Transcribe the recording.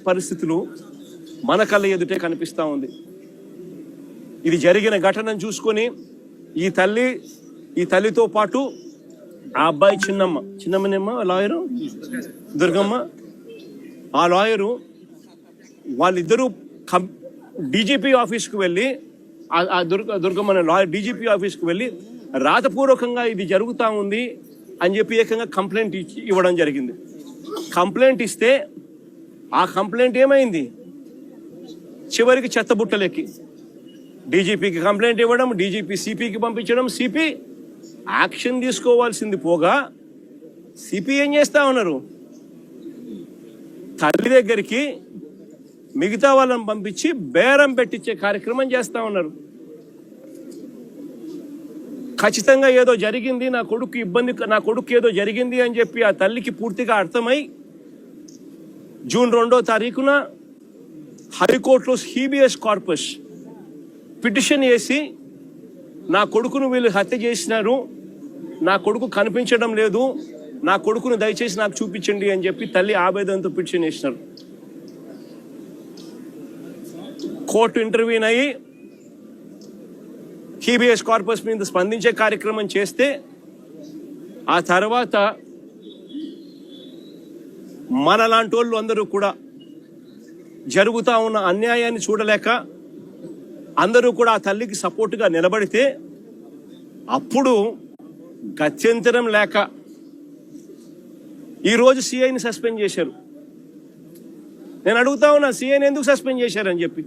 పరిస్థితులు మన కళ్ళ ఎదుటే కనిపిస్తూ ఉంది. ఇది జరిగిన ఘటనను చూసుకొని ఈ తల్లితో పాటు ఆ అబ్బాయి చిన్నమ్మనేమ్మ లాయరు దుర్గమ్మ, ఆ లాయరు వాళ్ళిద్దరూ డీజీపీ ఆఫీస్కు వెళ్ళి ఆ దుర్గమ్మ లాయర్ డీజీపీ ఆఫీస్కు వెళ్ళి రాతపూర్వకంగా ఇది జరుగుతూ ఉంది అని చెప్పి ఏకంగా కంప్లైంట్ ఇవ్వడం జరిగింది. కంప్లైంట్ ఇస్తే ఆ కంప్లైంట్ ఏమైంది, చివరికి చెత్తబుట్టలెక్కి డీజీపీకి కంప్లైంట్ ఇవ్వడం, డీజీపీ సిపికి పంపించడం, సిపి యాక్షన్ తీసుకోవాల్సింది పోగా సిపి ఏం చేస్తా ఉన్నారు, తల్లి దగ్గరికి మిగతా వాళ్ళని పంపించి బేరం పెట్టించే కార్యక్రమం చేస్తా ఉన్నారు. ఖచ్చితంగా ఏదో జరిగింది, నా కొడుకు ఏదో జరిగింది అని చెప్పి ఆ తల్లికి పూర్తిగా అర్థమై జూన్ 2వ తారీఖున హైకోర్టులో హీబియస్ కార్పస్ పిటిషన్ వేసి నా కొడుకును వీళ్ళు హత్య చేసినారు, నా కొడుకు కనిపించడం లేదు, నా కొడుకును దయచేసి నాకు చూపించండి అని చెప్పి తల్లి ఆవేదనతో పిటిషన్ వేసినారు. కోర్టు ఇంటర్వ్యూన్ అయ్యి హీబియస్ కార్పస్ మీద స్పందించే కార్యక్రమం చేస్తే ఆ తర్వాత మనలాంటి వాళ్ళు అందరూ కూడా జరుగుతూ ఉన్న అన్యాయాన్ని చూడలేక అందరూ కూడా ఆ తల్లికి సపోర్టుగా నిలబడితే అప్పుడు గత్యంతరం లేక ఈరోజు సిఐని సస్పెండ్ చేశారు. నేను అడుగుతా ఉన్నా, సిఐని ఎందుకు సస్పెండ్ చేశారని చెప్పి.